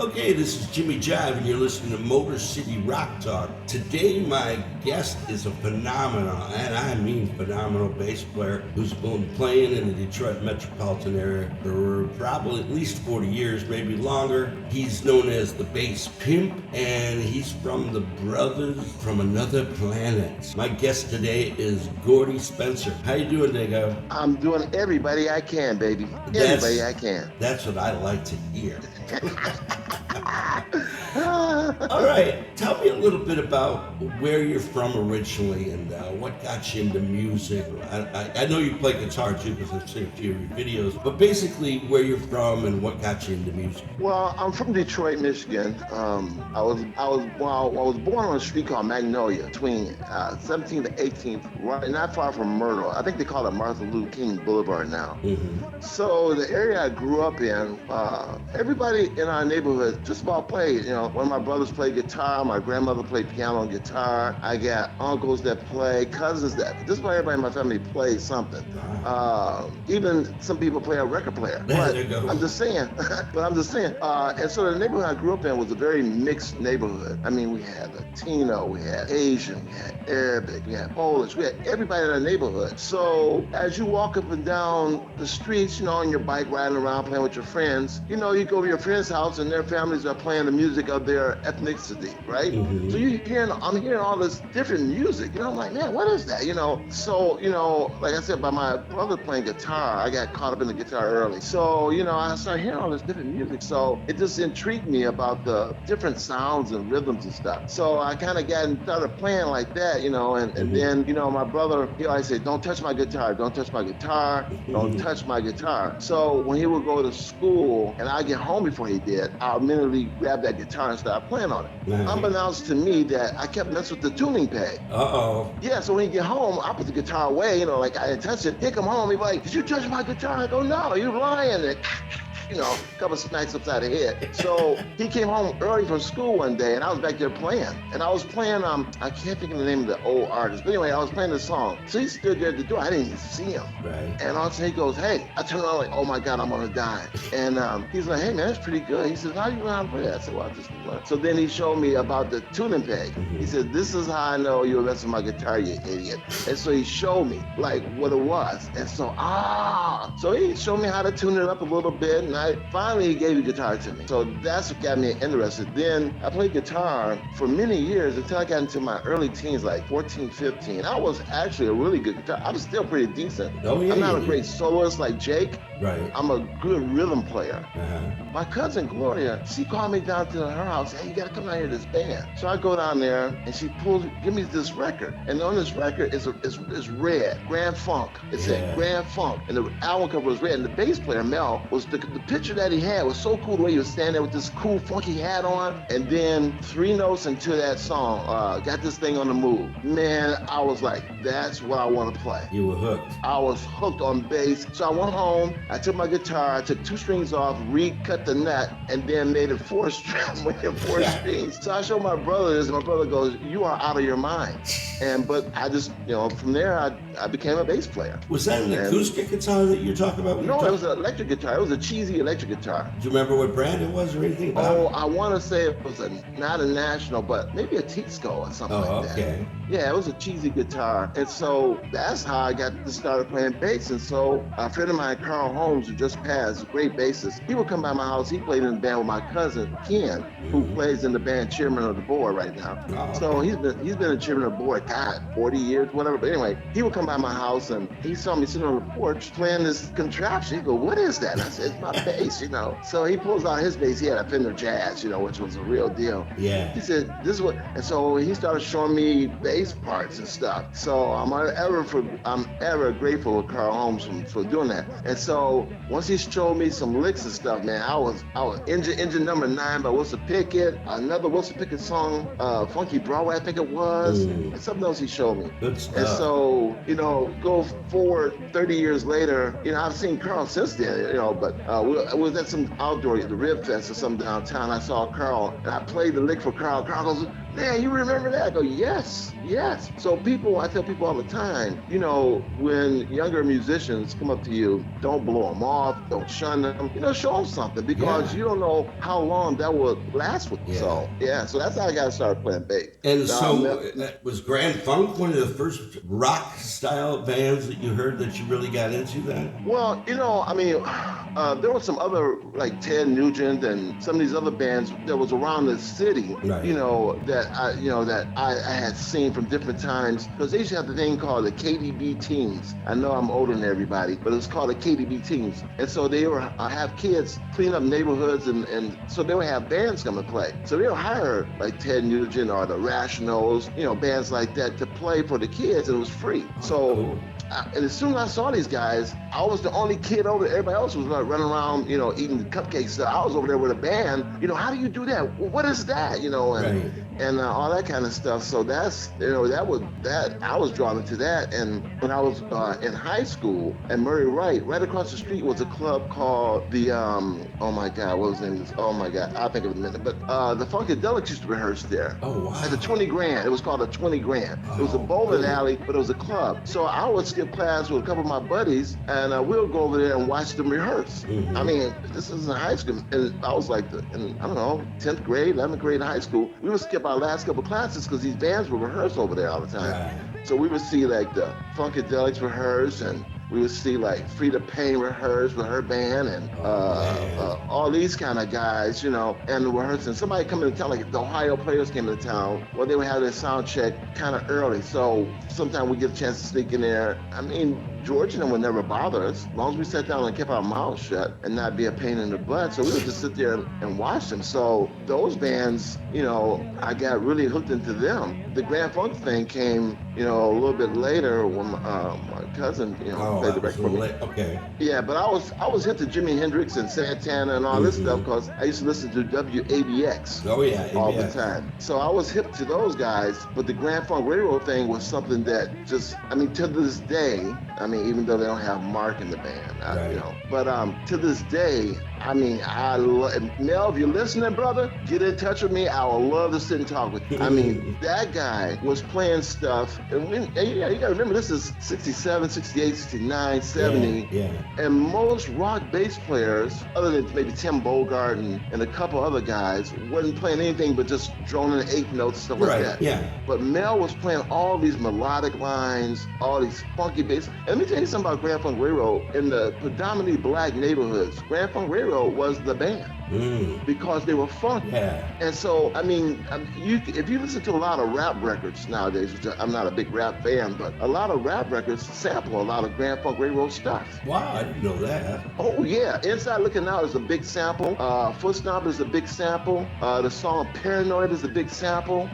Okay, this is Jimmy Jive, and you're listening to Motor City Rock Talk. Today, my guest is a phenomenal, and I mean phenomenal, bass player who's been playing in the Detroit Metropolitan area for probably at least 40 years, maybe longer. He's known as the BassPimp, and he's from the Brothers from Another Planet. My guest today is Gordy Spencer. How you doing, Dago? I'm doing everybody I can, baby. Everybody I can. That's what I like to hear. All right, tell me a little bit about where you're from originally and what got you into music. I know you play guitar too because I've seen a few of your videos, but basically where you're from and what got you into music. Well, I'm from Detroit, Michigan. I was born on a street called Magnolia between 17th and 18th, right, not far from Myrtle. I think they call it Martin Luther King Boulevard now. Mm-hmm. So the area I grew up in, everybody in our neighborhood just about played. You know, one of my brothers played guitar, my grandmother played piano and guitar. I got uncles that play, cousins that. Just about everybody in my family plays something. Even some people play a record player. But I'm just saying. And so the neighborhood I grew up in was a very mixed neighborhood. I mean, we had Latino, we had Asian, we had Arabic, we had Polish, we had everybody in our neighborhood. So as you walk up and down the streets, you know, on your bike riding around playing with your friends, you know, you go to your friend's house and their families are playing the music of their ethnicity, right? Mm-hmm. So I'm hearing all this different music. You know, I'm like, man, what is that? You know, so, you know, like I said, by my brother playing guitar, I got caught up in the guitar early. So, you know, I started hearing all this different music. So it just intrigued me about the different sounds and rhythms and stuff. So I kind of started playing like that, you know, and then, you know, my brother, he always said, don't touch my guitar, don't touch my guitar, don't touch my guitar. So when he would go to school and I'd get home before he did, I'll immediately grab that guitar and start playing on it. Unbeknownst to me that I kept messing with the tuning peg. Uh-oh. Yeah, so when you get home, I put the guitar away, you know, like I didn't touch it. He come home, he's like, did you touch my guitar? I go, no, you're lying. And you know, a couple smacks upside the head. So he came home early from school one day and I was back there playing. And I was playing, I can't think of the name of the old artist, but anyway, I was playing the song. So he stood there at the door, I didn't even see him. Right. And all of a sudden he goes, hey, I turned around like, oh my God, I'm gonna die. And he's like, hey man, that's pretty good. He says, how do you learn how to play that? I said, well, I just learned. So then he showed me about the tuning peg. He said, this is how I know you're messing with my guitar, you idiot. And so he showed me like what it was. And so, so he showed me how to tune it up a little bit. And I finally gave the guitar to me. So that's what got me interested. Then I played guitar for many years until I got into my early teens, like 14, 15. I was actually a really good guitar. I was still pretty decent. Oh, yeah, I'm not a great soloist like Jake. Right. I'm a good rhythm player. Uh-huh. My cousin Gloria, she called me down to her house. Hey, you gotta come down here to this band. So I go down there and she give me this record. And on this record is red, Grand Funk. It said Grand Funk. And the album cover was red. And the bass player, Mel, was the picture that he had was so cool the way he was standing there with this cool funky hat on. And then 3 notes into that song, got this thing on the move. Man, I was like, that's what I want to play. You were hooked. I was hooked on bass. So I went home, I took my guitar, I took 2 strings off, recut the nut, and then made it 4 strings. So I showed my brother this, and my brother goes, you are out of your mind. But I just, you know, from there, I became a bass player. Was that an acoustic guitar that you're talking about? No, it was an electric guitar. It was a cheesy electric guitar. Do you remember what brand it was or anything about it? I want to say it was not a National, but maybe a Tisco or something like that. Okay. Yeah, it was a cheesy guitar. And so that's how I got to start playing bass. And so a friend of mine, Carl Holmes, who just passed, a great bassist, he would come by my house. He played in the band with my cousin, Ken, who plays in the band Chairman of the Board right now. Oh. So he's been a chairman of the board, God, 40 years, whatever. But anyway, he would come by my house and he saw me sitting on the porch playing this contraption. He go, what is that? And I said, it's my bass, you know. So he pulls out his bass. He had a Fender Jazz, you know, which was a real deal. Yeah. He said, this is what, and so he started showing me bass parts and stuff. So I'm ever grateful to Carl Holmes for doing that. And so once he showed me some licks and stuff, man, I was engine number 9 by Wilson Pickett, another Wilson Pickett song, Funky Broadway, I think it was, and something else he showed me. Good stuff. And so, you know, go forward 30 years later, you know, I've seen Carl since then, you know, but we was at some outdoor, the Rib Fest or something downtown. I saw Carl and I played the lick for Carl. Carl goes, man, you remember that? I go, yes, yes. So I tell people all the time, when younger musicians come up to you, don't blow them off, don't shun them, show them something because Yeah. you don't know how long that will last with you. Yeah. So, yeah, so that's how I got to start playing bass. And Now, so, was Grand Funk one of the first rock style bands that you heard that you really got into then? well, I mean, there were some other like Ted Nugent and some of these other bands that was around the city, Right. that I had seen from different times because they used to have the thing called the KDB Teams. I know I'm older than everybody, but it's called the KDB Teams, and so they were have kids clean up neighborhoods, and so they would have bands come and play. So they'll hire like Ted Nugent or the Rationals, bands like that to play for the kids, and it was free. So. Cool. And as soon as I saw these guys, I was the only kid over there. Everybody else was like running around, eating cupcakes. So I was over there with a band. How do you do that? What is that? Right. And all that kind of stuff. So that's, I was drawn into that. And when I was in high school at Murray Wright, right across the street was a club called the, oh my God, what was the name of this? Oh my God, I'll think of it in a minute. But the Funkadelics used to rehearse there. Oh, wow. At the 20 Grand. It was called a 20 Grand. It was a bowling alley, but it was a club. So I would skip class with a couple of my buddies, and we'll go over there and watch them rehearse. Mm-hmm. I mean, this is in high school, and I was like, in, I don't know, 10th grade, 11th grade in high school. We would skip our last couple of classes because these bands would rehearse over there all the time. Right. So we would see like the Funkadelics rehearse, and we would see like Frida Payne rehearse with her band, and all these kind of guys, and rehearsing. Somebody come into town, like the Ohio Players came into town, well, they would have their sound check kind of early. So sometimes we get a chance to sneak in there. I mean, George and them would never bother us, as long as we sat down and kept our mouths shut and not be a pain in the butt. So we would just sit there and watch them. So those bands, I got really hooked into them. The Grand Funk thing came, a little bit later when my cousin, played the record for me. Okay. Yeah, but I was hip to Jimi Hendrix and Santana and all this stuff because I used to listen to WABX. Oh yeah, all the time. So I was hip to those guys, but the Grand Funk Railroad thing was something that just, to this day, even though they don't have Mark in the band, but to this day, Mel, if you're listening, brother, get in touch with me. I would love to sit and talk with you. That guy was playing stuff, and you gotta remember, this is 67, 68, 69, 70, and most rock bass players, other than maybe Tim Bogart and a couple other guys, wasn't playing anything but just droning eighth notes, stuff like that. Yeah. But Mel was playing all these melodic lines, all these funky bass. And let me tell you something about Grand Funk Railroad. In the predominantly black neighborhoods, Grand Funk Railroad was the band. Because they were funky. Yeah. And so, if you listen to a lot of rap records nowadays, which I'm not a big rap fan, but a lot of rap records sample a lot of Grand Funk Railroad stuff. Wow, I didn't know that. Oh, yeah. Inside Looking Out is a big sample. Foot Stomp is a big sample. The song Paranoid is a big sample.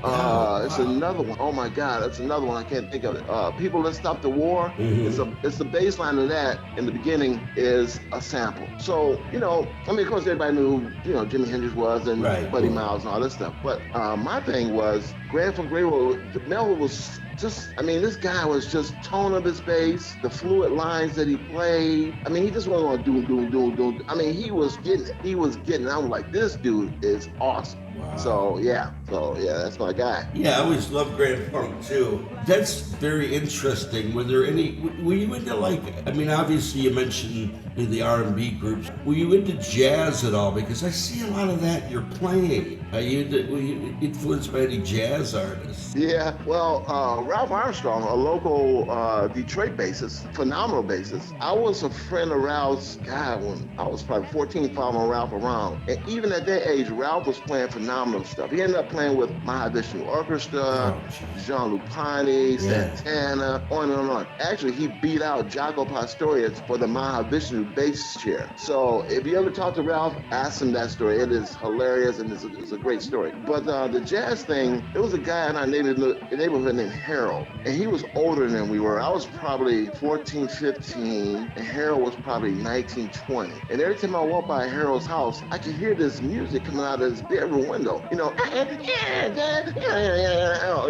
It's another one. Oh, my God. That's another one. I can't think of it. People That Stop the War. It's the bass line of that in the beginning is a sample. So, of course, everybody knew who, Jimi Hendrix was and Buddy Miles and all this stuff. But my thing was Grand Funk Railroad, Mel was just, this guy was just tone of his bass, the fluid lines that he played. He just wasn't going to do. He was getting it. He was getting it. I was like, this dude is awesome. Wow. So yeah, that's my guy. Yeah, I always loved Grand Funk too. That's very interesting. Were you into obviously you mentioned in the R&B groups. Were you into jazz at all? Because I see a lot of that you're playing. Were you influenced by any jazz artists? Yeah, well, Ralph Armstrong, a local Detroit bassist, phenomenal bassist. I was a friend of Ralph's, when I was probably 14, following Ralph around. And even at that age, Ralph was playing phenomenal stuff. He ended up playing with Mahavishnu Orchestra, Jean Lupani, Santana, on and on. Actually, he beat out Jaco Pastorius for the Mahavishnu bass chair. So if you ever talk to Ralph, ask him that story. It is hilarious and it's a great story. But the jazz thing, there was a guy in our neighborhood named Harold, and he was older than we were. I was probably 14, 15, and Harold was probably 19, 20. And every time I walked by Harold's house, I could hear this music coming out of his bedroom window.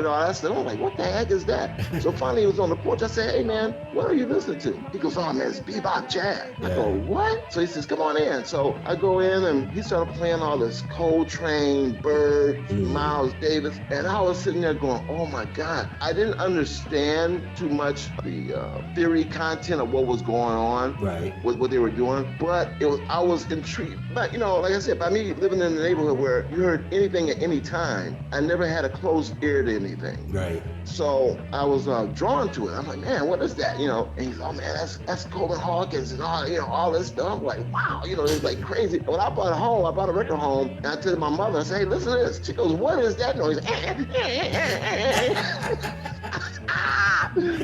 I said, I'm like, what the heck is that? So finally he was on the porch. I said, hey man, what are you listening to? He goes, oh man, it's bebop jazz. I go, what? So he says, come on in. So I go in and he started playing all this Coltrane, Bird, Miles Davis. And I was sitting there going, oh my God. I didn't understand too much the theory content of what was going on, with what they were doing, but I was intrigued. But like I said, by me living in the neighborhood where you heard anything at any time, I never had a closed ear to anything. So I was drawn to it. I'm like, man, what is that? And he's, oh man, that's Coleman Hawkins and all this stuff. I'm like, wow, it's like crazy. When I bought a record home, and I told my mother, I said, hey, listen to this. She goes, what is that noise?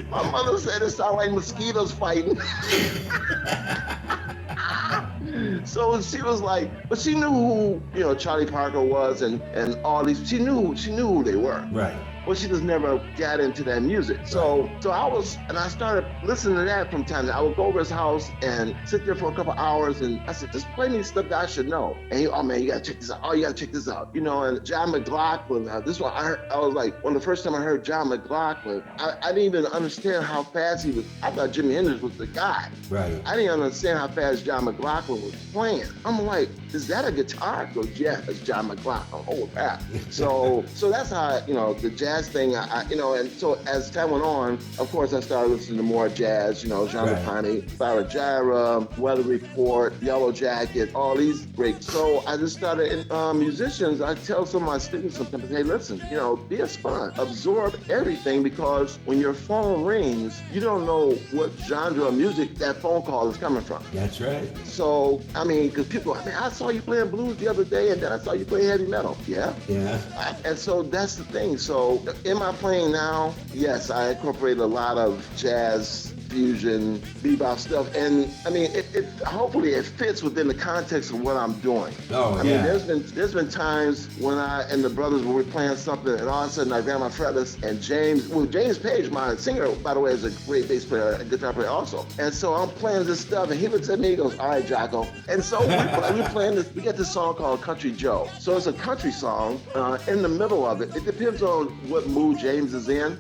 My mother said it sounded like mosquitoes fighting. So she was like, but she knew who, Charlie Parker was and all these, she knew who they were. Well, she just never got into that music. So I started listening to that from time to time. I would go over his house and sit there for a couple hours, and I said, just play me stuff that I should know. And he, oh man, you gotta check this out. Oh, you gotta check this out. And John McLaughlin, this one I heard, I was like, when the first time I heard John McLaughlin, I didn't even understand how fast he was. I thought Jimi Hendrix was the guy. I didn't understand how fast John McLaughlin was playing. I'm like, is that a guitar? He goes, yeah, it's John McLaughlin. Oh, crap. So that's how, the jazz thing, and so as time went on, of course, I started listening to more jazz, Jean Lapani, Clara Jira, Weather Report, Yellow Jacket, all these great. So I just started, musicians, I tell some of my students sometimes, hey, listen, be a sponge, absorb everything, because when your phone rings, you don't know what genre of music that phone call is coming from. That's right. So, because people, I saw you playing blues the other day, and then I saw you play heavy metal. Yeah. And so that's the thing. So in my playing now, yes, I incorporate a lot of jazz, fusion, bebop stuff, and it hopefully it fits within the context of what I'm doing. There's been times when I and the brothers were playing something, and all of a sudden I grab my fretless, and James Page, my singer, by the way, is a great bass player, a guitar player also, and so I'm playing this stuff, and he looks at me, he goes, all right, Jocko, and so we're playing this. We get this song called Country Joe. So it's a country song. In the middle of it depends on what mood James is in.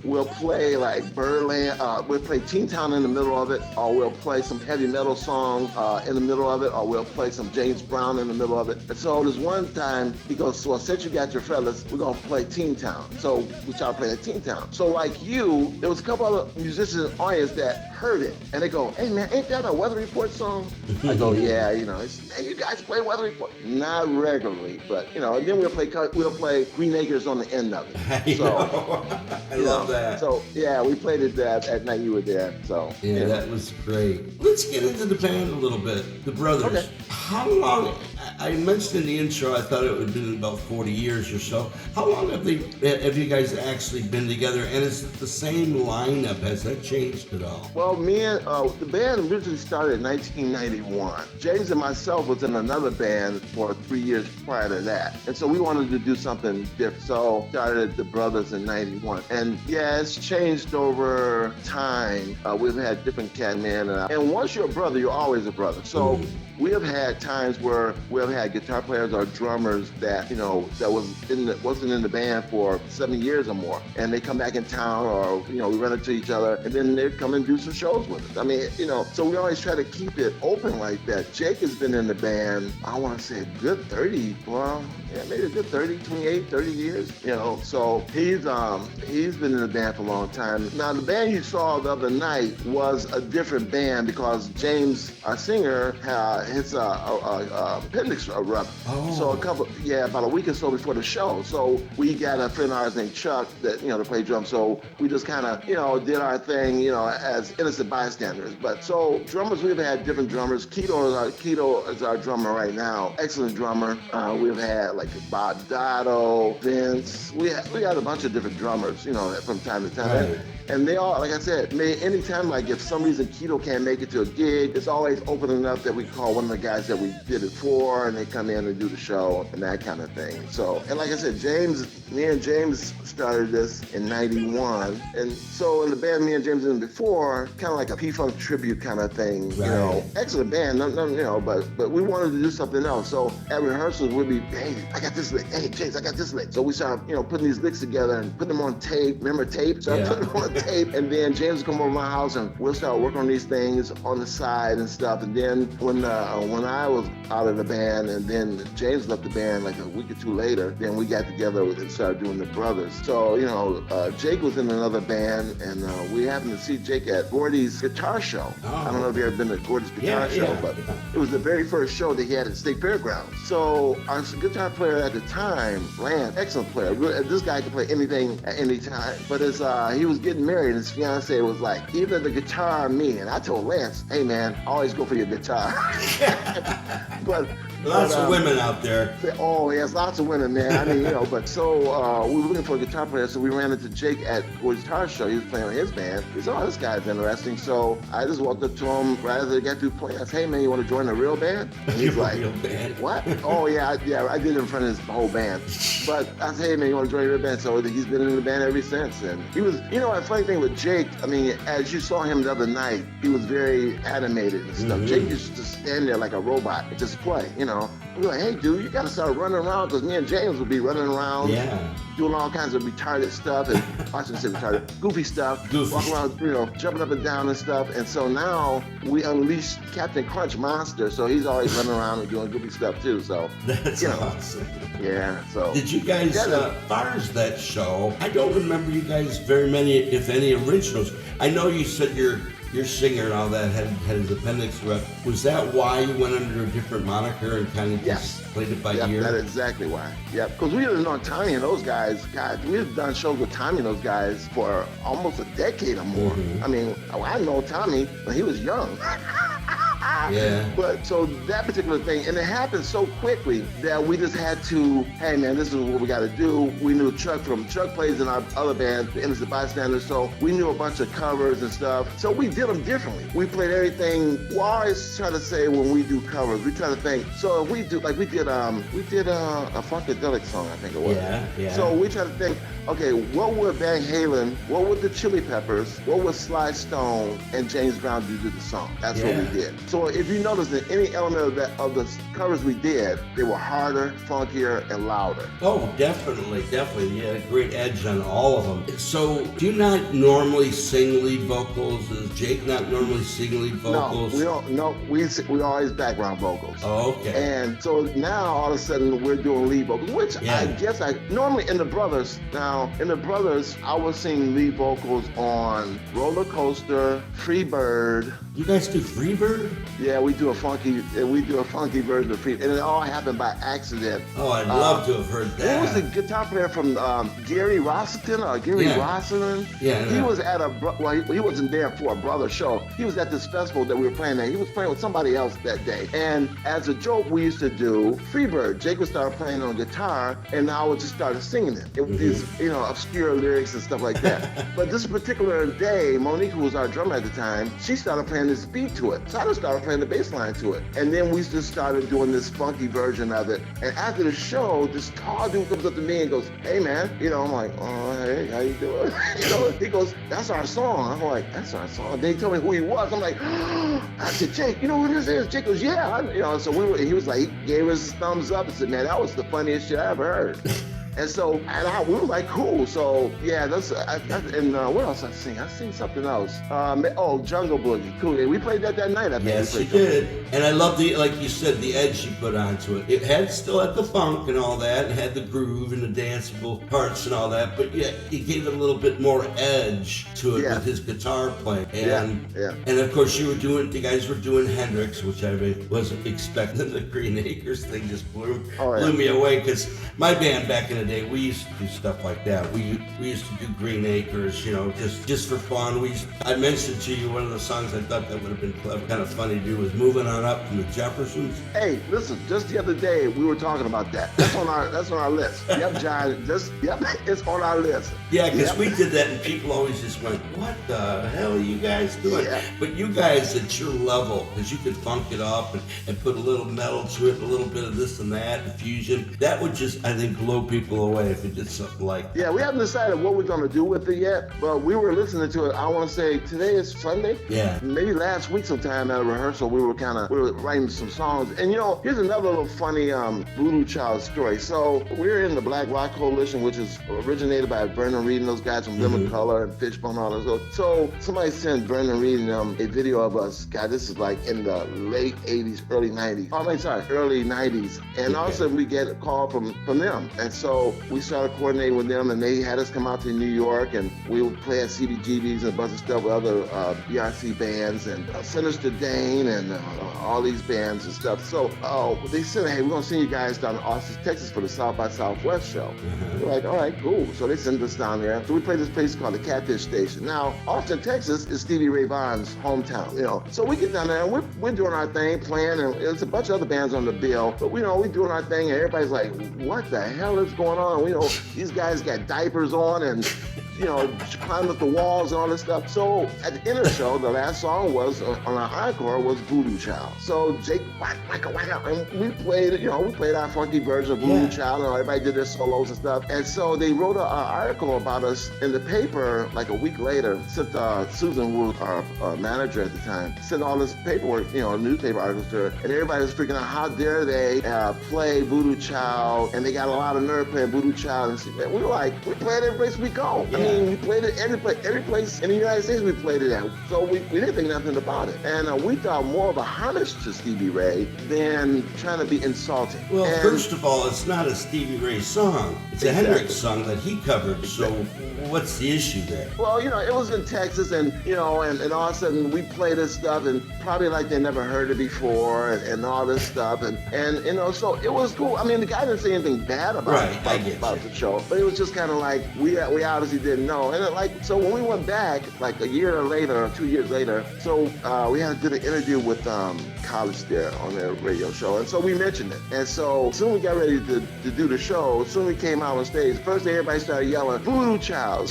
We'll play like Birdland. We'll play Teen Town in the middle of it, or we'll play some heavy metal song in the middle of it, or we'll play some James Brown in the middle of it. And so there's one time he goes, well, since you got your fellas, we're gonna play Teen Town. So we started playing Teen Town. So like you, there was a couple other musicians in the audience that heard it, and they go, hey man, ain't that a Weather Report song? I go, yeah, man, you guys play Weather Report? Not regularly, but and then we'll play Green Acres on the end of it. So I love that. So yeah, we played it at night you were there. So yeah, that was great. Let's get into the band a little bit. The brothers. Okay. How long? I mentioned in the intro, I thought it would have been about 40 years or so. How long have you guys actually been together? And is it the same lineup? Has that changed at all? Well, me and the band originally started in 1991. James and myself was in another band for 3 years prior to that, and so we wanted to do something different. So started the Brothers in '91, and yeah, it's changed over time. We've had different cat men, and once you're a brother, you're always a brother. So. We have had times where we have had guitar players or drummers that that wasn't in the band for 7 years or more, and they come back in town, or we run into each other, and then they come and do some shows with us. So we always try to keep it open like that. Jake has been in the band, I want to say a good 30, maybe a good 30, 28, 30 years. So he's been in the band for a long time. Now the band you saw the other night was a different band because James, our singer, his appendix ruptured. So about a week or so before the show. So we got a friend of ours named Chuck that, to play drums. So we just kind of, did our thing, as innocent bystanders. But so drummers, we've had different drummers. Keto is our drummer right now. Excellent drummer. We've had like Bob Dotto, Vince. We had a bunch of different drummers, from time to time. Right. And they all, like I said, anytime, like if some reason Keto can't make it to a gig, it's always open enough that we call one of the guys that we did it for, before, and they come in and do the show and that kind of thing. So, and like I said, me and James started this in '91, and so in the band me and James in before, kind of like a P-Funk tribute kind of thing, you know. Excellent band, but we wanted to do something else. So at rehearsals we'd be, hey, I got this lick. Hey, James, I got this lick. So we started, putting these licks together and putting them on tape. Remember tape? So I put them on tape, and then James would come over to my house and we'll start working on these things on the side and stuff. And then when I was out of the band, and then James left the band like a week or two later, then we got together and started doing the Brothers. So Jake was in another band, and we happened to see Jake at Gordy's guitar show. I don't know if you've ever been to Gordy's guitar show, but it was the very first show that he had at State Fairgrounds. So our guitar player at the time, Lance, excellent player. This guy could play anything at any time. But as he was getting married, his fiance was like, either the guitar or me. And I told Lance, hey man, always go for your guitar. but Lots of women out there. Oh, yes, lots of women, man. I mean, but so we were looking for a guitar player, so we ran into Jake at Gordy's guitar show. He was playing with his band. He said, oh, this guy's interesting. So I just walked up to him right as they got through playing. I said, hey, man, you want to join a real band? And he's like, real band? What? Oh, yeah, I did it in front of his whole band. But I said, hey, man, you want to join a real band? So he's been in the band ever since. And he was, a funny thing with Jake, I mean, as you saw him the other night, he was very animated and stuff. Jake used to just stand there like a robot and just play, We're like, hey, dude, you got to start running around, because me and James would be running around, doing all kinds of retarded stuff, and I shouldn't say retarded, goofy stuff, walking around, jumping up and down and stuff. And so now we unleashed Captain Crunch Monster, so he's always running around and doing goofy stuff too. So that's awesome. Yeah. So did you guys, as far as that show, I don't remember you guys very many, if any, originals. I know you said your singer and all that had his appendix ruptured. Was that why you went under a different moniker and kind of just played it by ear? That's exactly why. Yep. Because we had known Tommy and those guys. God, we had done shows with Tommy and those guys for almost a decade or more. I mean, I know Tommy when he was young. But so that particular thing, and it happened so quickly that we just had to, hey man, this is what we got to do. We knew Chuck plays in our other band, the Innocent Bystanders, so we knew a bunch of covers and stuff. So we did them differently. We played everything. We always try to say when we do covers, we try to think. So if we do, like we did a Funkadelic song, I think it was. So we try to think, okay, what would Van Halen, what would the Chili Peppers, what would Sly Stone and James Brown do to the song? That's what we did. So if you notice that any element of the covers we did, they were harder, funkier, and louder. Oh, definitely. You had a great edge on all of them. So do you not normally sing lead vocals? Does Jake not normally sing lead vocals? No, we don't. No, we always background vocals. Oh, okay. And so now all of a sudden we're doing lead vocals, which I guess normally in the Brothers. Now in the Brothers, I was singing lead vocals on Roller Coaster, Free Bird. You guys do Free Bird? Yeah, we do a funky version of Free, and it all happened by accident. Oh, I'd love to have heard that. Who was the guitar player from Gary Rossington or Gary Rossington? Yeah, he was at he wasn't there for a brother show. He was at this festival that we were playing at. He was playing with somebody else that day. And as a joke, we used to do Freebird. Jake would start playing on guitar, and I would just start singing it. It was these, obscure lyrics and stuff like that. But this particular day, Monique, who was our drummer at the time, she started playing this beat to it. So I just started playing the bass line to it. And then we just started doing this funky version of it. And after the show, this tall dude comes up to me and goes, hey man, I'm like, oh, hey, how you doing? He goes, that's our song. I'm like, that's our song. Then he told me who he was. I'm like, oh. I said, Jake, you know who this is? Jake goes, yeah. So he was like, he gave us a thumbs up and said, man, that was the funniest shit I ever heard. And so, we were like, cool. So, yeah, that's, and what else I sing? I sing something else. Jungle Boogie. Cool. And we played that night. Yes, you did. And I love like you said, the edge you put onto it. It still had the funk and all that, and had the groove and the danceable parts and all that, but yeah, he gave it a little bit more edge to it with his guitar playing. And of course, you guys were doing Hendrix, which I wasn't expecting. The Green Acres thing just blew me away, because my band back in the day, we used to do stuff like that. We used to do Green Acres, you know, just for fun. I mentioned to you one of the songs I thought that would have been kind of funny to do was Moving On Up from the Jeffersons. Hey, listen, just the other day we were talking about that. That's on our list. Yep, John. It's on our list. Yeah, because we did that and people always just went, what the hell are you guys doing? Yeah. But you guys at your level, because you could funk it up and put a little metal to it, a little bit of this and that, and fusion, that would just, I think, blow people away if you did something like that. Yeah, we haven't decided what we're going to do with it yet, but we were listening to it. I want to say today is Sunday. Yeah. Maybe last week sometime at a rehearsal, we were writing some songs. And you know, here's another little funny Voodoo Child story. So we're in the Black Rock Coalition, which is originated by Vernon Reed and those guys from Lemon Color and Fishbone and all those. So somebody sent Vernon Reed and them a video of us. God, this is like in the late 80s, early 90s. Oh, I'm sorry, early 90s. And all of a sudden we get a call from them. And so we started coordinating with them, and they had us come out to New York, and we would play at CBGBs and a bunch of stuff with other BRC bands and Sinister Dane and all these bands and stuff. So they said, hey, we're going to send you guys down to Austin, Texas for the South by Southwest show. We're like, all right, cool. So they sent us down there. So we played this place called the Catfish Station. Now, Austin, Texas is Stevie Ray Vaughan's hometown, you know. So we get down there and we're doing our thing, playing, and there's a bunch of other bands on the bill. But we know we're doing our thing, and everybody's like, what the hell is going on? We know these guys got diapers on and, you know, climbing up the walls and all this stuff. So at the end of the show, the last song was on our encore was Voodoo Child. So Jake, whack, and we played it, you know, we played our funky version of Voodoo Child, and everybody did their solos and stuff. And so they wrote an article about us in the paper like a week later. Sent Susan Wu, our manager at the time, sent all this paperwork, you know, newspaper articles to her, and everybody was freaking out, how dare they play Voodoo Child, and they got a lot of nerve playing Voodoo Child. And we were like, we play it every place we go. I mean, we played it every place in the United States we played it at. So we didn't think nothing about it. And we thought more of a homage to Stevie Ray than trying to be insulting. Well, first of all, it's not a Stevie Ray song. It's a Hendrix song that he covered. So what's the issue there? Well, you know, it was in Texas, and, you know, and all of a sudden we played this stuff, and probably like they never heard it before, and all this stuff. And you know, so it was cool. I mean, the guy didn't say anything bad about the show, but it was just kind of like, we obviously didn't know. And so when we went back, like a year later, or 2 years later, so we did an interview with College there on their radio show, and so we mentioned it. And so soon we got ready to do the show, soon we came out on stage, first day everybody started yelling, Voodoo Child.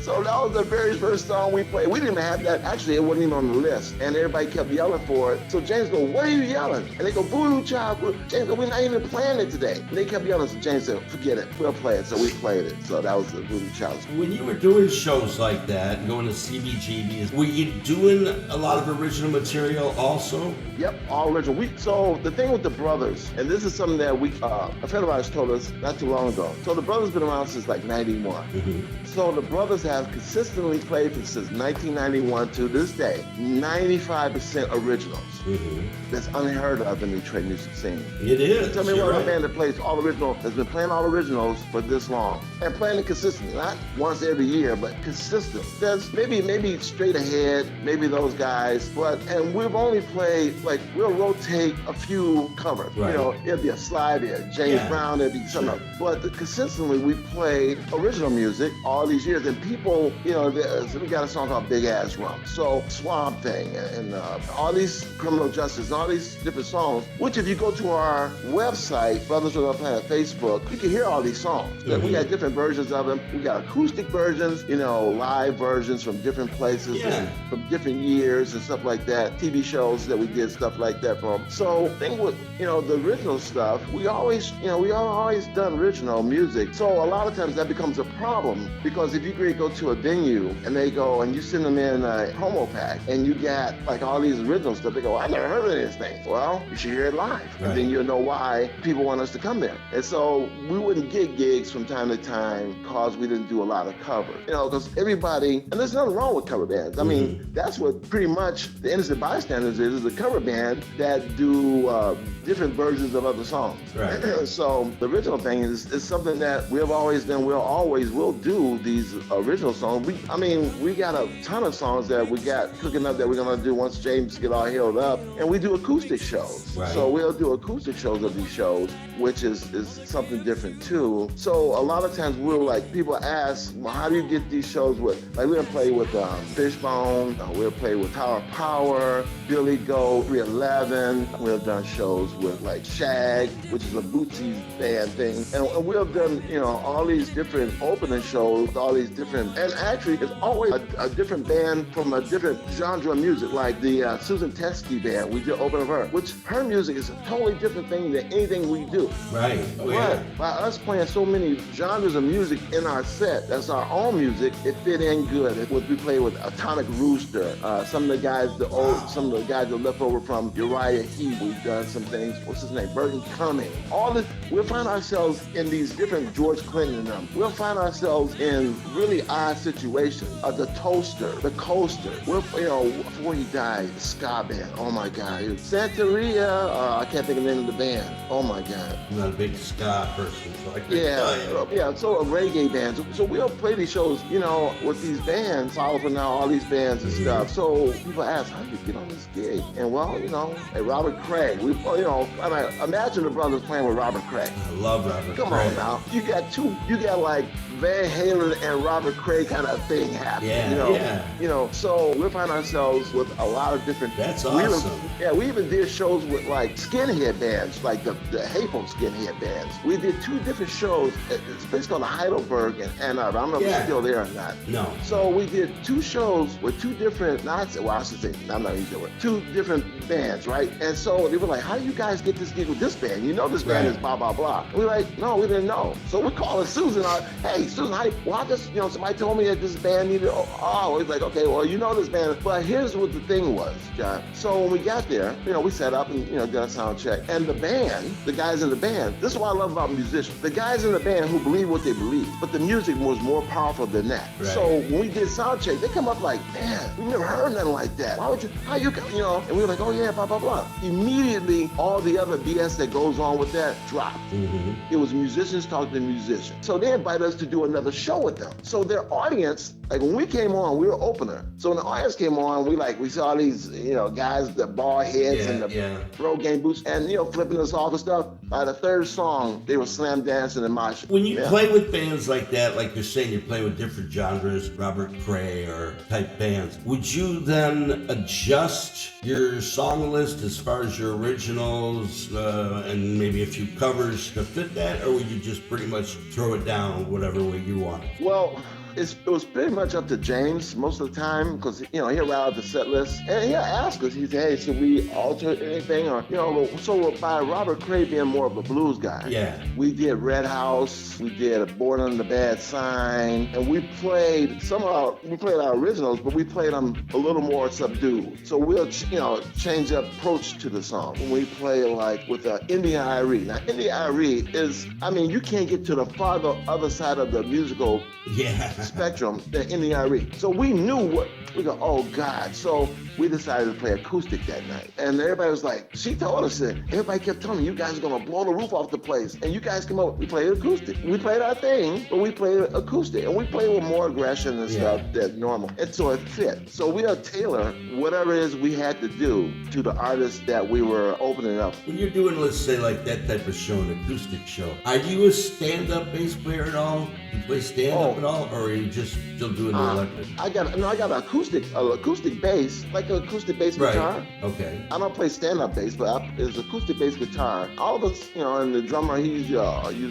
So that was the very first song we played. We didn't even have that. Actually, it wasn't even on the list. And everybody kept yelling for it. So James goes, what are you yelling? And they go, Voodoo Child. James goes, we're not even playing it today. And they kept yelling. So James said, forget it. We'll play it. So we played it. So that was the Voodoo Child. When you were doing shows like that, going to CBGBs, were you doing a lot of original material also? Yep, all original. So the thing with the brothers, and this is something that a friend of ours told us not too long ago. So the brothers been around since like 91. So the brothers have consistently played since 1991 to this day, 95% originals. That's unheard of in the Detroit music scene. It is. Tell me what a band that plays all original, has been playing all originals for this long. And playing it consistently, not once every year, but consistent. There's maybe Straight Ahead, maybe those guys, and we've only played, like, we'll rotate a few covers. Right. You know, it'll be a slide there, James Brown, it'll be something else. But consistently, we played original music all these years, and people, you know, we got a song called Big Ass Rum. So Swamp Thing and all these Criminal Justice, all these different songs, which if you go to our website, Brothers Without Planet Facebook, you can hear all these songs. We got different versions of them. We got acoustic versions, you know, live versions from different places, from different years and stuff like that. TV shows that we did stuff like that from. So thing with, you know, the original stuff, we always done original music. So a lot of times that becomes a problem, because if you go to a venue and they go and you send them in a promo pack and you got like all these original stuff, they go, I never heard of this thing. Well, you should hear it live. And then you'll know why people want us to come there. And so we wouldn't get gigs from time to time because we didn't do a lot of cover. You know, because everybody, and there's nothing wrong with cover bands. I mean, that's what pretty much the Innocent Bystanders is a cover band that do different versions of other songs. Right. So the original thing is something that we've always done. We'll always will do these original original songs. We got a ton of songs that we got cooking up that we're gonna do once James get all healed up, and we do acoustic shows. Right. So we'll do acoustic shows of these shows, which is something different too. So a lot of times people ask, well, how do you get these shows with? Like we'll play with Fishbone, we'll play with Tower Power, Billy Goat, 311. We've done shows with like Shag, which is a Bootsy band thing, and we've done all these different opening shows, all these different, and actually it's always a different band from a different genre of music, like the Susan Teskey band. We did open of her, which her music is a totally different thing than anything we do. Right. Oh, yeah. But by us playing so many genres of music in our set, that's our own music, it fit in good. We play with Atomic Rooster, some of the guys that left over from Uriah Heep. We've done some things. What's his name? Burton Cumming. All this, we'll find ourselves in these different George Clinton and them. We'll find ourselves in really odd situations. The Toaster, the Coaster. Before he died, the ska band. Oh my God. Santeria. I can't think of the name of the band. Oh my God. I'm not a big ska person, so I can't tell you. Yeah. So a reggae band. So we'll play these shows, with these bands. Follow for now, all these bands and stuff. So people ask, how do you get on this gig? And well, hey, Robert Craig. Imagine the brothers playing with Robert Craig. I love Robert Craig. Come on now. You got like Van Halen and Robert Craig kind of thing happening. So we find ourselves with a lot of different. That's awesome. We even did shows with like skinhead bands, like the hateful skinhead bands. We did 2 different shows. It's a place called Heidelberg and Ann Arbor. I don't know if it's still there or not. No. So we did 2 shows with 2 different, I should say, I'm not even sure, 2 different bands, right? And so they were like, how do you guys get this gig with this band? This band is blah, blah, blah. And we're like, no, we didn't know. So we're calling Susan, hey, Susan, somebody told me that this band needed, he's like, okay, well, this band. But here's what the thing was, John. So when we got there, we set up and, did a sound check. And the band, the guys in the band, this is what I love about musicians. The guys in the band who believe what they believe, but the music was more powerful than that. Right. So when we did sound check, they come up like, man, we never heard nothing like that. And we were like, oh yeah, blah, blah, blah. Immediately, all the other BS that goes on with that dropped. Mm-hmm. It was musicians talking to musicians. So they invited us to do another show with them. So their audience, like when we came on, we were opener. So when the audience came on, we saw these, guys, the bald heads and the road game boots and, flipping us off and stuff. By the 3rd song, they were slam dancing and moshing. When you play with bands like that, like you're saying, you play with different genres, Robert Cray or type bands, would you then adjust your song list as far as your originals and maybe a few covers to fit that, or would you just pretty much throw it down whatever way you want it? Well, it was pretty much up to James most of the time because, he'll write out the set list and he'll ask us, he'd say, hey, should we alter anything? Or, so by Robert Cray being more of a blues guy, we did Red House, we did Born Under the Bad Sign, and we played our originals, but we played them a little more subdued. So we'll, change the approach to the song. When we play like with Indian Irie. Now, Indian Irie is, you can't get to the farther other side of the musical spectrum than Indian Irie. So we knew we go, oh God. So we decided to play acoustic that night. And everybody was like, she told us that. Everybody kept telling me, you guys are gonna blow the roof off the place. And you guys come up, we played acoustic. We played our thing, but we played acoustic. And we played with more aggression and stuff than normal. And so it fit. So we'll tailor whatever it is we had to do to the artists that we were opening up. When you're doing, let's say, like that type of show, an acoustic show, are you a stand-up bass player at all? Do you play stand-up at all, or are you just still doing the electric? I got an acoustic bass, like an acoustic bass guitar. Right. Okay. I don't play stand-up bass, but it's acoustic bass guitar. All of us, and the drummer, he use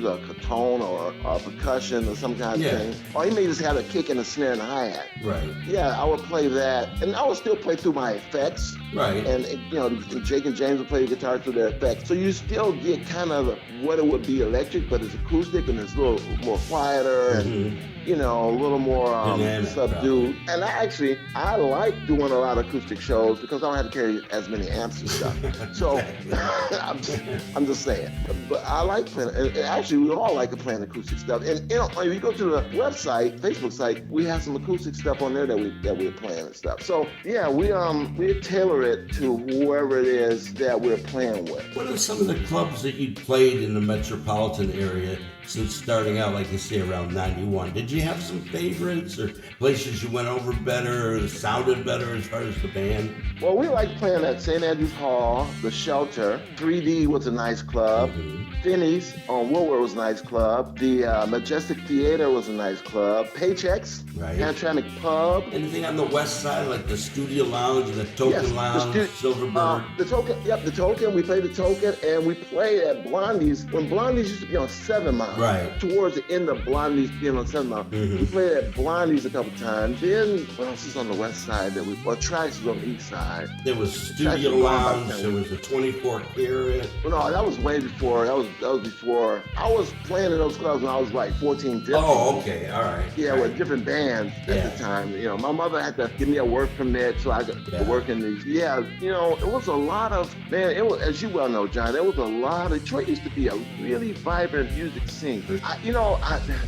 a cajon or a percussion or some kind of thing. Or he may just have a kick and a snare and a hi-hat. Right. Yeah, I would play that. And I would still play through my effects. Right. And, Jake and James would play the guitar through their effects. So you still get kind of what it would be electric, but it's acoustic and it's a little more quieter and, a little more subdued. And I like doing a lot of acoustic shows because I don't have to carry as many amps and stuff. So I'm just saying. But I like playing, and actually we all like playing acoustic stuff. And if you go to the website, Facebook site, we have some acoustic stuff on there that we're playing and stuff. So yeah, we tailor it to whoever it is that we're playing with. What are some of the clubs that you played in the metropolitan area since starting out, like you say, around 91. Did you have some favorites or places you went over better or sounded better as far as the band? Well, we liked playing at St. Andrews Hall, The Shelter. 3D was a nice club. Finney's on Woodward was a nice club. The Majestic Theater was a nice club. Paychecks, Right. Panoramic Pub. Anything on the west side, like the Studio Lounge, the Token Lounge, Silverbird? The Token, yep, the Token. We played the Token, and we played at Blondie's when Blondie's used to be on 7 Mile. Right. Towards the end of Blondie's being on 7 Mile. We played at Blondie's a couple times. Then what else is on the west side? Trax is on the east side. There was Studio Lounge. There was a 24 Karat. Well, no, that was way before. That was before. I was playing in those clubs when I was like 14, 15. Oh, okay, all right. Yeah, right. with different bands at the time. You know, my mother had to give me a work permit so I could work in these. Yeah, you know, it was a lot of, man, it was, as you well know, John, there was a lot of, Detroit used to be a really vibrant music scene.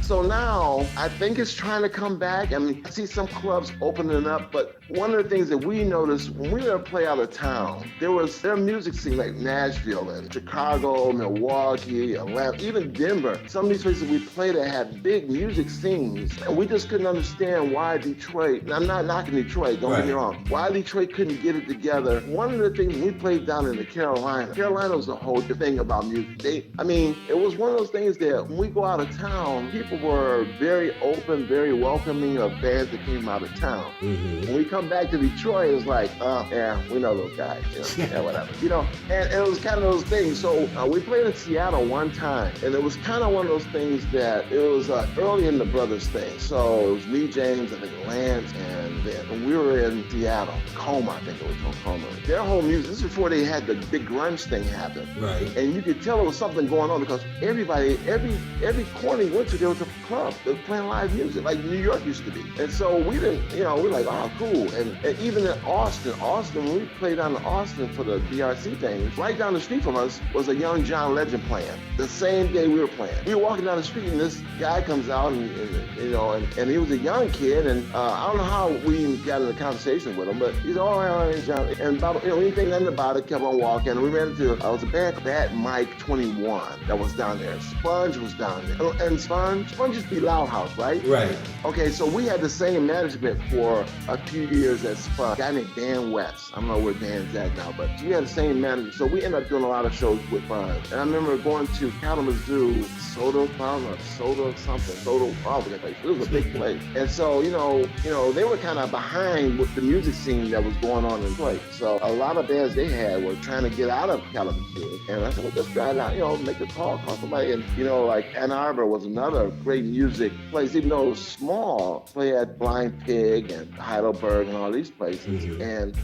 So now I think it's trying to come back. I mean, I see some clubs opening up, but one of the things that we noticed when we were to play out of town, their music scene like Nashville and Chicago, Milwaukee, Atlanta, even Denver. Some of these places we played at had big music scenes, and we just couldn't understand why Detroit, and I'm not knocking Detroit, don't get me wrong, why Detroit couldn't get it together. One of the things we played down in the Carolina was a whole thing about music. It was one of those things that when we go out of town, people were very open, very welcoming of bands that came out of town. When we come back to Detroit, it's like, we know those guys, whatever. And it was kind of those things. So we played in Seattle one time, and it was kind of one of those things that it was early in the Brothers thing. So it was me, James, I think Lance, and then we were in Seattle, Coma, I think it was called Coma. Their whole music, this is before they had the big grunge thing happen. Right. And you could tell there was something going on because everybody, every corner you went to, there was a club that was playing live music, like New York used to be. And so we didn't, we're like, oh, cool. And even in Austin, when we played down in Austin for the DRC thing, right down the street from us was a Young John Legend playing. The same day we were playing. We were walking down the street and this guy comes out and he was a young kid, and I don't know how we even got in a conversation with him, but he's all right, John. And about, we didn't think nothing about it, kept on walking. And we ran into, it was a band called Bad Mike 21 that was down there. Sponge was down there. And Sponge used to be Loud House, right? Right. Okay, so we had the same management for a few years at Sponge. A guy named Dan West. I don't know where Dan's at now, but we had the same management. So we ended up doing a lot of shows with Sponge. And I remember going to Kalamazoo, Soda Fountain or Soda something. Soda, oh, it was a big place. And so, they were kind of behind with the music scene that was going on in Detroit. So a lot of bands they had were trying to get out of Kalamazoo. And I said, well, just try it out, make a call somebody. And, like Ann Arbor was another great music place, even though it was small. Play at Blind Pig and Heidelberg and all these places.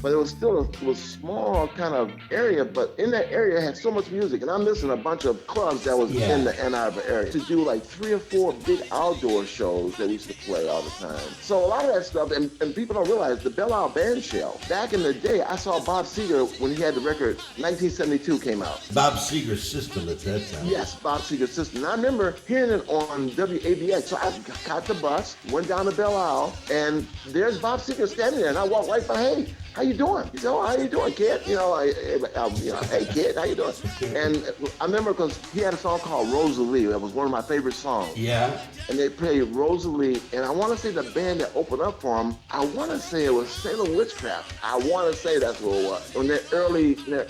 But it was still a small kind of area, but in that area it had so much music. And I'm missing a bunch of clubs that was in the Ann Arbor area to do like 3 or 4 big outdoor shows that we used to play all the time. So a lot of that stuff, and people don't realize, the Belle Isle Band Shell, back in the day, I saw Bob Seger when he had the record, 1972 came out. Bob Seger's System at that time. Yes, Bob Seger's System. And I remember hearing it on WABX. So I got the bus, went down to Belle Isle, and there's Bob Seger standing there, and I walked right by, hey, how you doing? He said, oh, how you doing, kid? Hey, kid, how you doing? And I remember because he had a song called Rosalie. That was one of my favorite songs. Yeah. And they played Rosalie, and I want to say the band that opened up for him, I want to say it was Salem Witchcraft. I want to say that's what it was. In their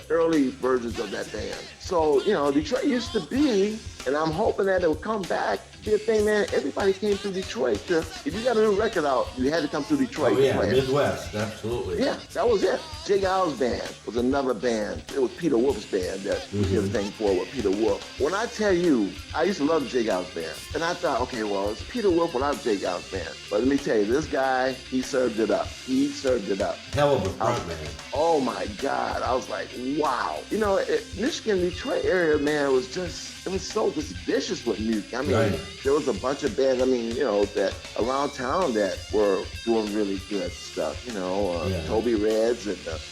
early versions of that band. So, Detroit used to be, and I'm hoping that it will come back. Be a thing, man. Everybody came through Detroit. If you got a new record out, you had to come through Detroit. Oh, yeah, Midwest, absolutely. Yeah, that was it. Jay Giles' band was another band. It was Peter Wolf's band that we did a thing for with Peter Wolf. When I tell you, I used to love Jay Giles' band. And I thought, okay, well, it's Peter Wolf without Jay Giles' band. But let me tell you, this guy, he served it up. He served it up. Hell of a front man. Oh, my God. I was like, wow. Michigan, Detroit area, man, was just, it was so just vicious with music. I mean, there was a bunch of bands, I mean, you know, that around town that were doing really good stuff, you know, Toby Reds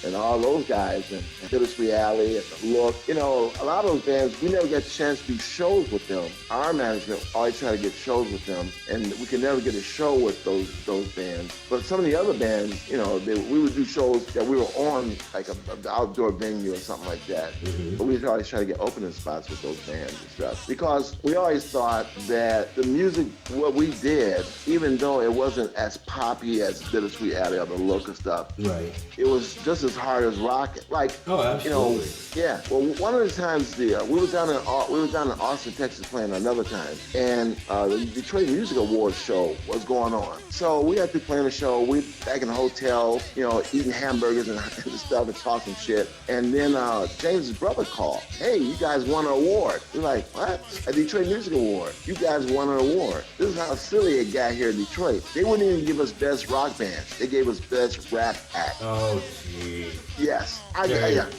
and all those guys, and Bittersweet Alley and The Look. You know, a lot of those bands, we never got a chance to do shows with them. Our management always tried to get shows with them, and we could never get a show with those bands. But some of the other bands, you know, we would do shows that we were on, like an outdoor venue or something like that. But we would always try to get opening spots with those bands and stuff. Because we always thought that the music, what we did, even though it wasn't as poppy as Bittersweet Alley or The Look and stuff, right, it was just as hard as rocking. Like, absolutely. You know, yeah. Well, one of the times we was down in Austin, Texas playing another time, and the Detroit Music Awards show was going on. So we had to play the show. We back in the hotel, you know, eating hamburgers and stuff and talking shit. And then James's brother called. Hey, you guys won an award. We're like, what? A Detroit Music Award. You guys won an award. This is how silly it got here in Detroit. They wouldn't even give us best rock band. They gave us best rap act. Oh, gee. Yes.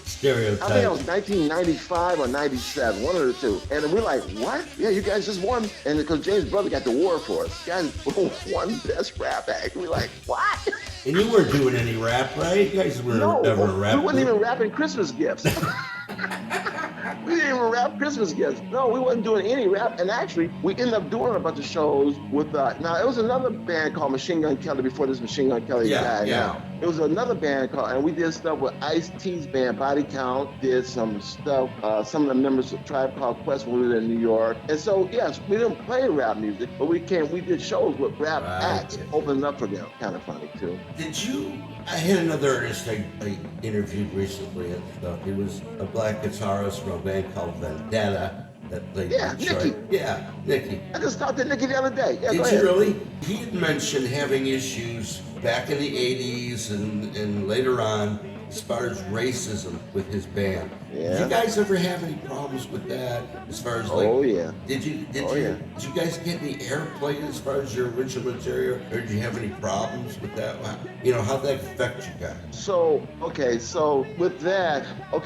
Stereotype. I think it was 1995 or 97, one of the two. And we're like, what? Yeah, you guys just won. And because James' brother got the award for us. You guys won best rap act. We're like, what? And you weren't doing any rap, right? You guys were never rapping. We weren't even rapping Christmas gifts. We didn't even rap Christmas gifts. No, we wasn't doing any rap. And actually, we ended up doing a bunch of shows with, now it was another band called Machine Gun Kelly before this Machine Gun Kelly guy now. It was another band called, and we did stuff with Ice-T's band, Body Count, did some stuff, some of the members of Tribe Called Quest when we were in New York. And so, yes, we didn't play rap music, but we did shows with rap acts, opening up for them. Kind of funny, too. I had another artist I interviewed recently and stuff. He was a black guitarist from a band called Vendetta that played Detroit. Nicky. Yeah, Nicky. I just talked to Nicky the other day. Yeah, Did you really? He had mentioned having issues back in the 80s and later on as far as racism with his band. Yeah. Did you guys ever have any problems with that? As far as like, did you guys get any airplay as far as your original material, or did you have any problems with that? You know, how'd that affect you guys? So with that, like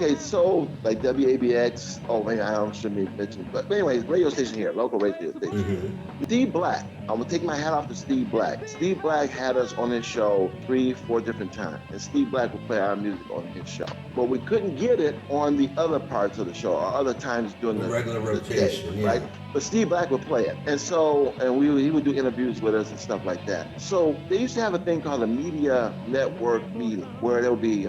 WABX, I shouldn't be mentioning, but anyways, radio station here, local radio station. Mm-hmm. Steve Black, I'm gonna take my hat off to Steve Black. Steve Black had us on his show 3-4 different times, and Steve Black would play our music on his show. But we couldn't get it on the other parts of the show or other times during the regular rotation, day, right? But Steve Black would play it. And so, he would do interviews with us and stuff like that. So they used to have a thing called a media network meeting where there would be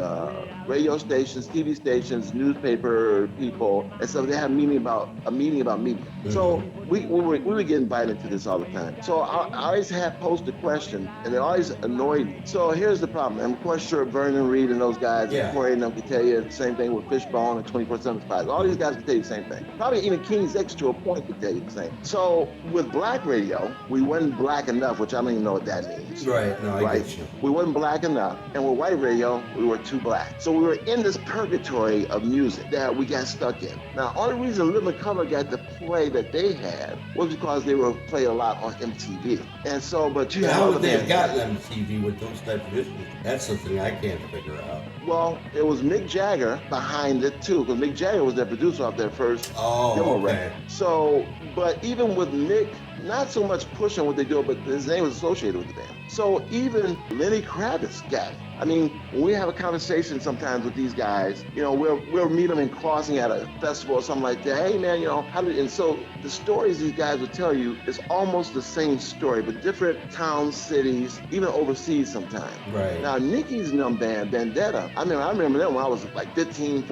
radio stations, TV stations, newspaper people, and so they had a meeting about media. Mm-hmm. So we would get invited to this all the time. So I always had posed a question, and it always annoyed me. So here's the problem. I'm quite sure Vernon Reed and those guys, and Corey and them can tell you the same thing with Fishbone and 24/7 Spies. All these guys can tell you the same thing. Probably even King's X to a point could tell you the same. So with black radio, we wasn't black enough, which I don't even know what that means. Right, no, I get you. We wasn't black enough. And with white radio, we were too black. So we were in this purgatory of music that we got stuck in. Now, only reason Living Color got the play that they had was because they were played a lot on MTV. And so, but you how would they have gotten MTV with those type of issues? That's something I can't figure out. Well, it was Mick Jagger behind it too, because Mick Jagger was their producer off their first demo record. So, but even with Mick, not so much pushing what they do, but his name was associated with the band. So even Lenny Kravitz got it. I mean, when we have a conversation sometimes with these guys, you know, we'll meet them in Crossing at a festival or something like that. Hey man, you know, and so the stories these guys will tell you is almost the same story, but different towns, cities, even overseas sometimes. Right. Now, Nicky's band, Vendetta, I remember them when I was like 15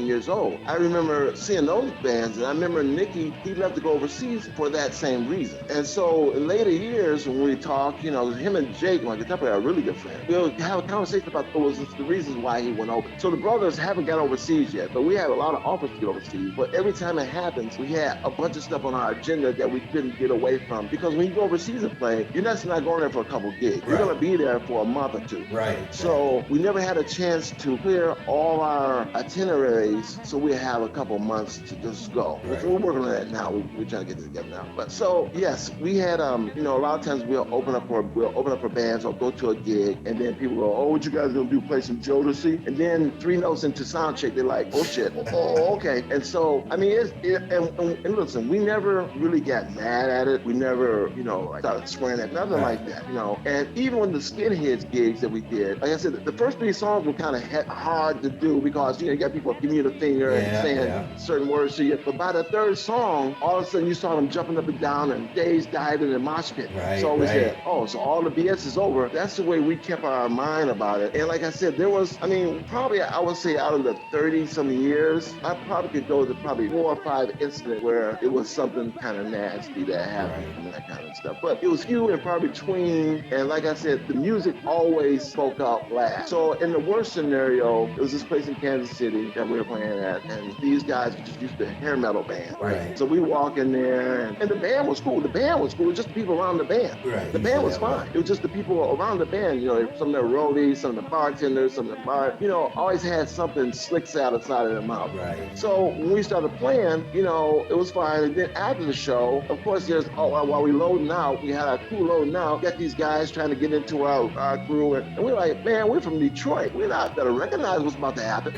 years old. I remember seeing those bands, and I remember Nicky, he left to go overseas for that same reason. And so in later years, when we talk, you know, him and Jake, my guitar player, are really good friends. We'll have a conversation about those, the reasons why he went over. So the brothers haven't got overseas yet, but we have a lot of offers to get overseas. But every time it happens, we had a bunch of stuff on our agenda that we couldn't get away from. Because when you go overseas and play, you're not going there for a couple gigs. You're going to be there for a month or two. Right. So we never had a chance to clear all our itineraries, so we have a couple months to just go. Right. So we're working on that now. We're trying to get this together now. But so Yes, we had you know, a lot of times we'll open up for bands or go to a gig, and then people go, "Oh, what you guys gonna do? Play some Jodeci?" And then 3 notes into sound check, they're like, "Oh shit, oh okay." And so I mean, and listen, we never really got mad at it. We never, you know, like, started swearing at nothing like that, you know. And even when the Skinheads gigs that we did, like I said, the first 3 songs were kind of hard to do because, you know, you got people giving you the finger and saying certain words to you. But by the third song, all of a sudden you saw them jumping up and down and days diving and mosh pit. So we said, oh, so all the BS is over. That's the way we kept our mind about it. And like I said, there was, I mean, probably I would say out of the 30-some years, I probably could go to probably 4 or 5 incidents where it was something kind of nasty that happened and that kind of stuff. But it was few and far between. And like I said, the music always spoke out last. So in the worst scenario, it was this place in Kansas City that we were playing at, and these guys just used to hair metal band, right? So we walk in there, and the band was cool. The band was cool. It was just the people around the band. The band was fine. It was just the people around the band. You know, some of the roadies, some of the bartenders, some of the bar. You know, always had something slick out of the side of their mouth. So when we started playing, you know, it was fine. And then after the show, of course, there's while we loading out, we had our crew loading out. Got these guys trying to get into our crew, and we're like, man, we're from Detroit. We're not gonna recognize what's about to happen.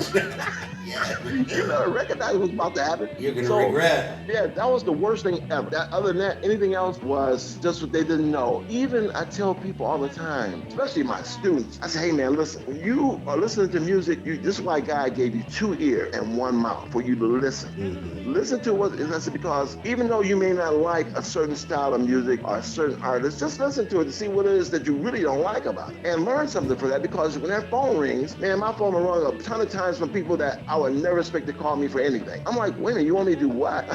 You're gonna recognize what's about to happen. You're gonna regret. Yeah, that was the worst thing ever. Other than that, anything else was just what they didn't know. Even I tell people all the time, especially my students, I say, hey man, listen, when you are listening to music, this is why God gave you 2 ears and 1 mouth for you to listen. Listen to what is because even though you may not like a certain style of music or a certain artist, just listen to it to see what it is that you really don't like about it. And learn something from that, because when that phone rings, man, my phone will ring a ton of times from people that I would never expect to call me for anything. I'm like, wait a minute, you want me to do what?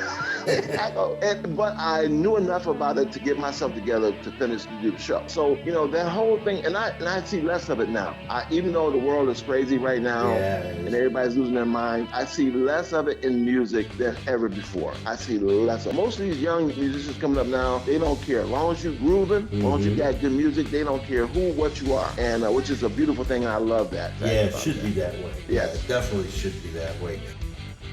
But I knew enough about it to get myself together to finish to do the show. So, you know, that whole thing, and I see less of it now. Even though the world is crazy right now and everybody's losing their mind, I see less of it in music than ever before. I see less of it. Most of these young musicians coming up now, they don't care. As long as you're grooving, as long as you got good music, they don't care what you are. And which is a beautiful thing, and I love that. It should be that way. Yes. It definitely should be that way.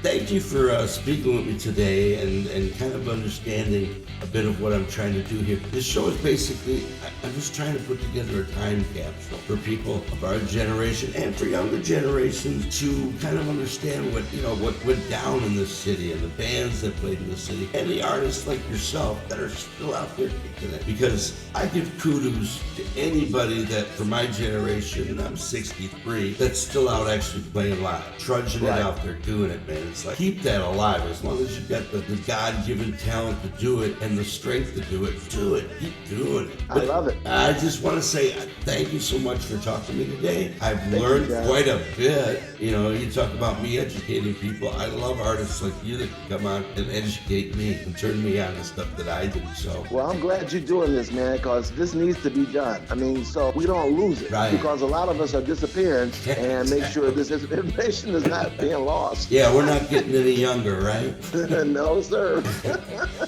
Thank you for speaking with me today and kind of understanding a bit of what I'm trying to do here. This show is basically, I'm just trying to put together a time capsule for people of our generation and for younger generations to kind of understand what went down in this city and the bands that played in the city and the artists like yourself that are still out there kicking it. Because I give kudos to anybody that, for my generation, I'm 63, that's still out actually playing live, trudging it out there, doing it, man. It's like, keep that alive. As long as you've got the God-given talent to do it and the strength to do it. Keep doing it. But I love it. I just want to say thank you so much for talking to me today. I've learned quite a bit. You know, you talk about me educating people. I love artists like you that can come out and educate me and turn me on to stuff that I do. So, well, I'm glad you're doing this, man, because this needs to be done. I mean, so we don't lose it. Because a lot of us are disappearing, and make sure this information is not being lost. Yeah, we're not getting any younger, right? No, sir.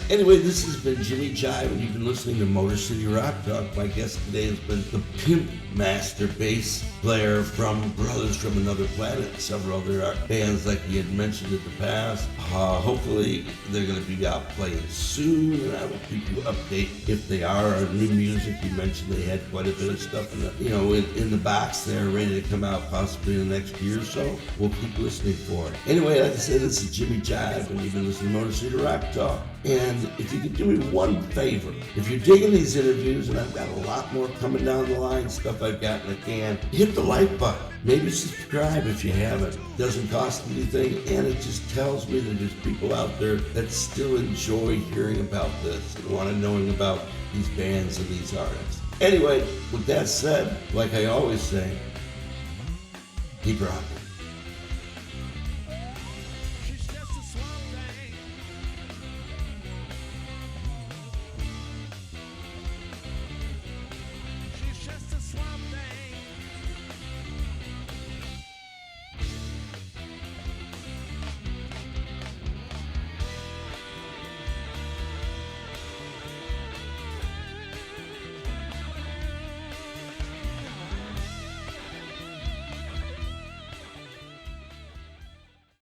Anyway, this has been Jimmy Jive, and you've been listening to Motor City Rock Talk. My guest today has been the Pimp Master bass player from Brothers from Another Planet, several other bands like he had mentioned in the past. Hopefully, they're going to be out playing soon, and I will keep you updated if they are. Our new music, you mentioned they had quite a bit of stuff in the box there, ready to come out possibly in the next year or so. We'll keep listening for it. Anyway, like I said, this is Jimmy Jive, and you've been listening to Motor City Rock Talk. And if you could do me one favor, if you're digging these interviews, and I've got a lot more coming down the line, stuff I've got in the can, hit the like button. Maybe subscribe if you haven't. It doesn't cost anything, and it just tells me that there's people out there that still enjoy hearing about this and want to knowing about these bands and these artists. Anyway, with that said, like I always say, keep rocking.